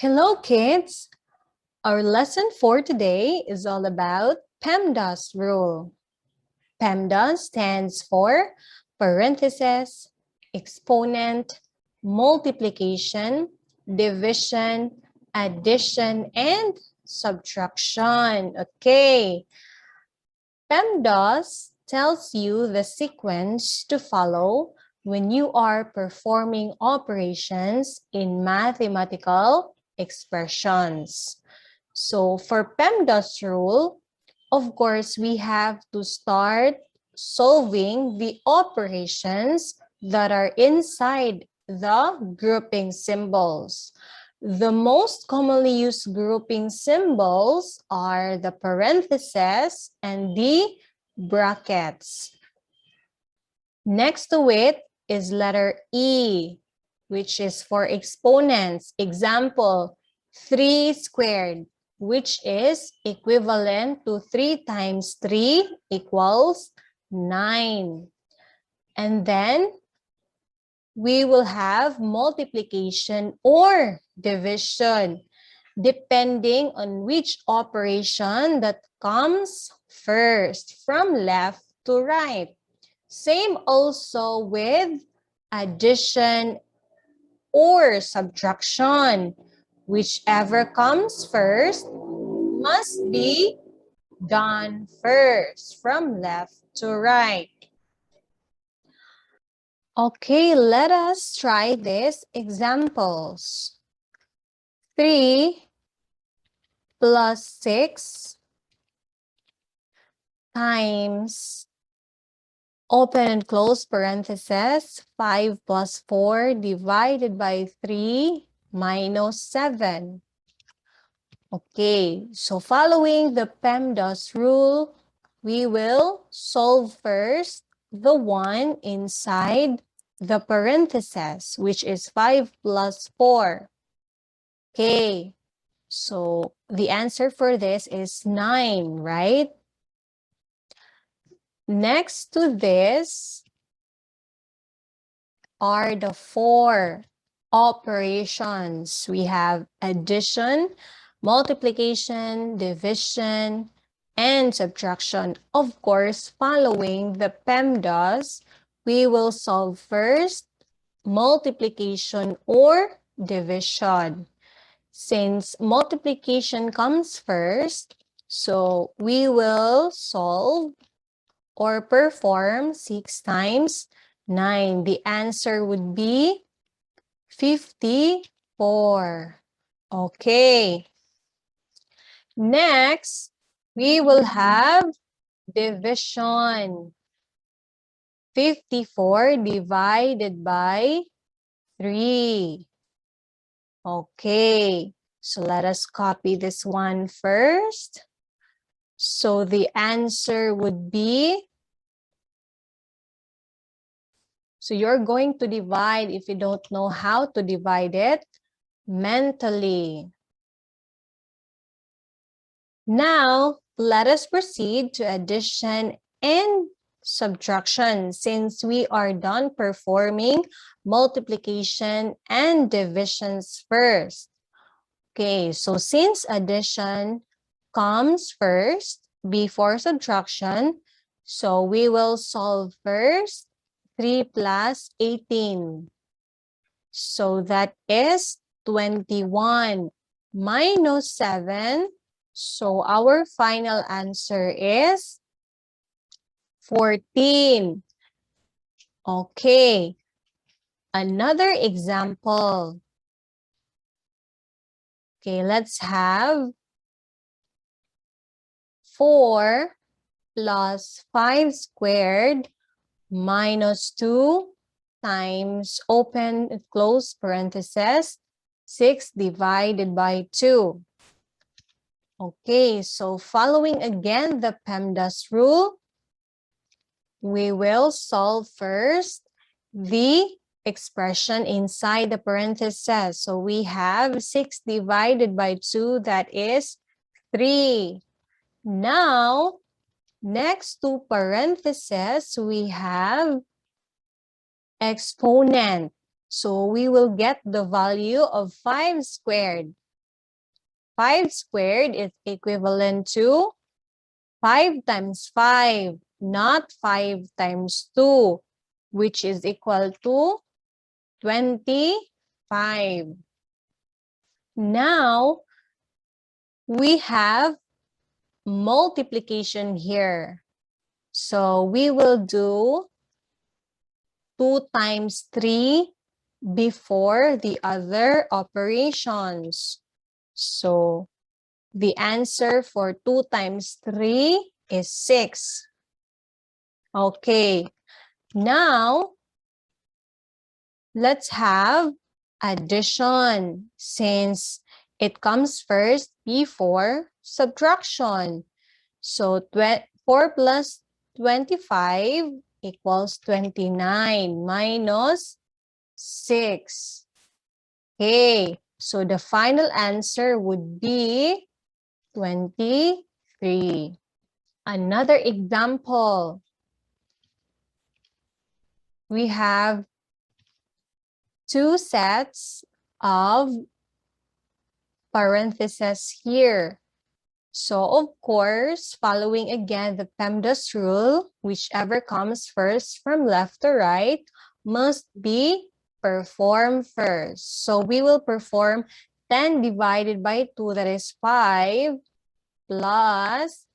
Hello, kids! Our lesson for today is all about PEMDAS rule. PEMDAS stands for parentheses, exponent, multiplication, division, addition, and subtraction. Okay. PEMDAS tells you the sequence to follow when you are performing operations in mathematical expressions. So for PEMDAS rule, of course, we have to start solving the operations that are inside the grouping symbols. The most commonly used grouping symbols are the parentheses and the brackets. Next to it is letter E, which is for exponents. Example, 3 squared, which is equivalent to 3 times 3 equals 9. And then we will have multiplication or division, depending on which operation that comes first, from left to right. Same also with addition or subtraction. Whichever comes first must be done first, from left to right. Okay, let us try these examples. 3 plus 6 times, open and close parentheses, 5 plus 4 divided by 3 minus 7. Okay, so following the PEMDAS rule, we will solve first the one inside the parentheses, which is 5 plus 4. Okay, so the answer for this is 9, right? Next to this are the 4 operations. We have addition, multiplication, division, and subtraction. Of course, following the PEMDAS, we will solve first multiplication or division. Since multiplication comes first, so we will solve or perform 6 times 9. The answer would be 54. Okay. Next, we will have division. 54 divided by 3. Okay, so let us copy this one first. So the answer would be, so you're going to divide, if you don't know how to divide it, mentally. Now, let us proceed to addition and subtraction since we are done performing multiplication and divisions first. Okay, so since addition comes first before subtraction, so we will solve first 3 plus 18. So that is 21 minus 7. So our final answer is 14. Okay. Another example. Okay, let's have 4 plus 5 squared minus 2 times, open and close parentheses, 6 divided by 2. Okay, so following again the PEMDAS rule, we will solve first the expression inside the parentheses. So we have 6 divided by 2, that is 3. Now, next to parentheses, we have exponent. So we will get the value of 5 squared. 5 squared is equivalent to 5 times 5, not 5 times 2, which is equal to 25. Now, we have multiplication here. So we will do 2 times 3 before the other operations. So the answer for 2 times 3 is 6. Okay, now let's have addition since it comes first before subtraction. So 4 plus 25 equals 29 minus 6. Okay, so the final answer would be 23. Another example. We have 2 sets of parentheses here. So, of course, following again the PEMDAS rule, whichever comes first from left to right must be performed first. So, we will perform 10 divided by 2, that is 5, plus,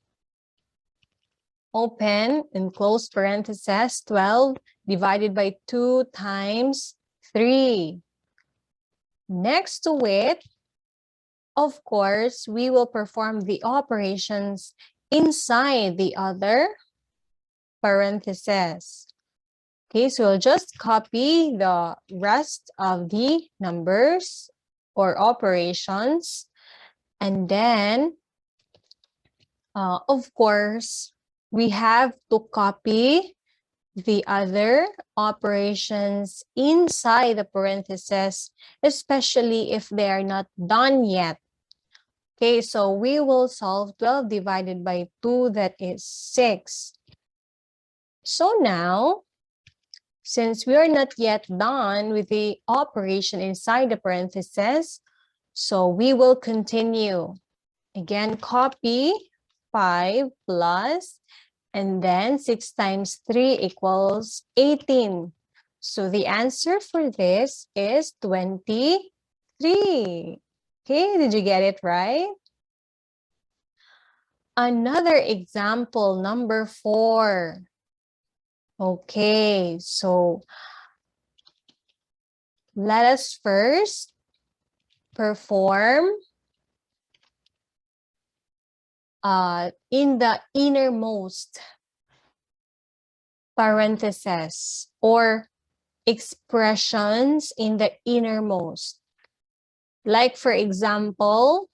open and close parentheses, 12 divided by 2 times 3. Next to it, of course, we will perform the operations inside the other parentheses. Okay, so we'll just copy the rest of the numbers or operations. And then, of course, we have to copy the other operations inside the parentheses, especially if they are not done yet. Okay, so we will solve 12 divided by 2, that is 6. So now, since we are not yet done with the operation inside the parentheses, so we will continue. Again, copy 5 plus, and then 6 times 3 equals 18. So the answer for this is 23. Okay, did you get it right? Another example, number 4. Okay, so let us first perform in the innermost parentheses or expressions in the innermost. Like for example,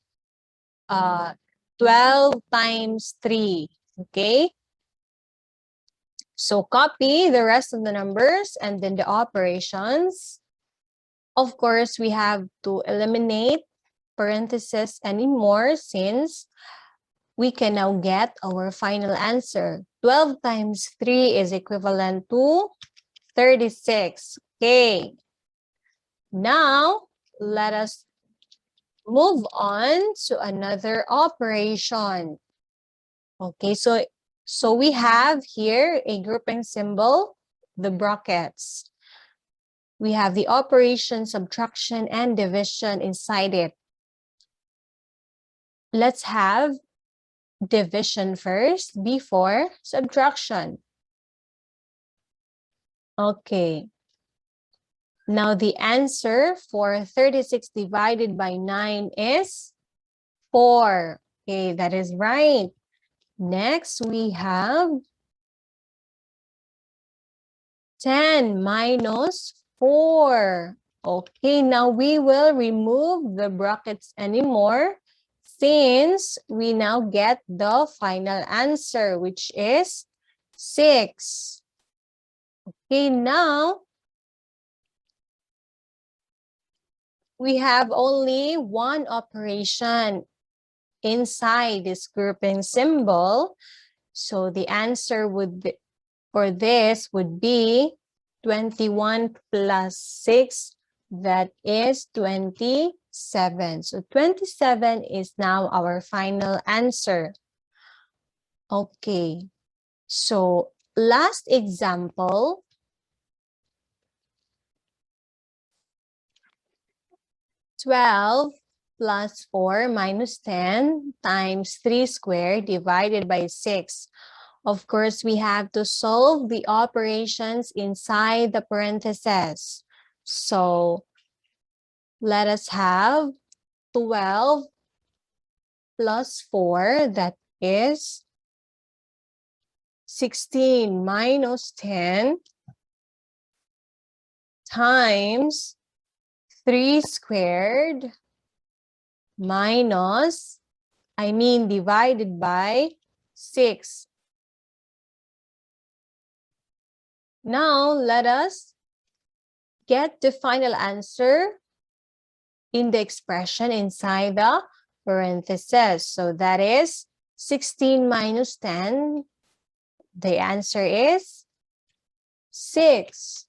12 times 3, okay? So copy the rest of the numbers and then the operations. Of course, we have to eliminate parentheses anymore since we can now get our final answer. 12 times 3 is equivalent to 36. Okay. Now, let us move on to another operation. Okay, so we have here a grouping symbol, the brackets. We have the operation, subtraction, and division inside it. Let's have division first before subtraction. Okay. Now the answer for 36 divided by 9 is 4. Okay, that is right. Next, we have 10 minus 4. Okay, now we will remove the brackets anymore since we now get the final answer, which is 6. Okay, now we have only one operation inside this grouping symbol. So the answer would be, for this would be 21 plus 6 That is 27. So 27 is now our final answer. Okay. So last example. Twelve plus 4 minus 10 times 3 squared divided by 6. Of course, we have to solve the operations inside the parentheses. So let us have 12 plus 4, that is 16 minus 10 times 3 squared minus, divided by 6. Now, let us get the final answer in the expression inside the parentheses. So that is 16 minus 10. The answer is 6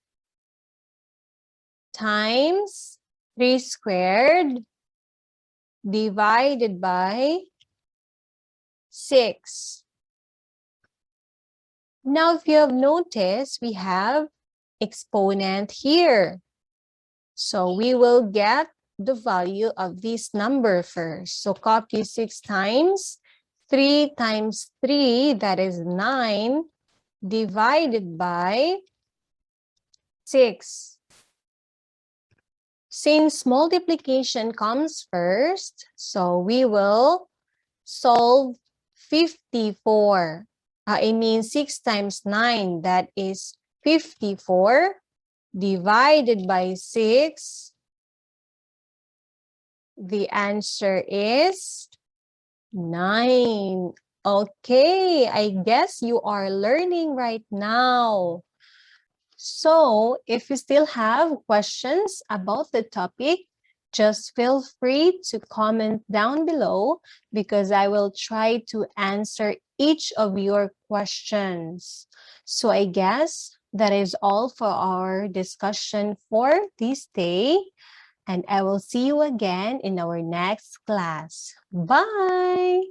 times 3 squared divided by 6. Now, if you have noticed, we have exponent here. So we will get the value of this number first. So copy 6 times 3 times 3, that is 9, divided by 6. Since multiplication comes first, so we will solve 54. 6 times 9, that is 54, divided by 6. The answer is 9. Okay, I guess you are learning right now. So, if you still have questions about the topic, just feel free to comment down below because I will try to answer each of your questions. So, I guess that is all for our discussion for this day. And I will see you again in our next class. Bye!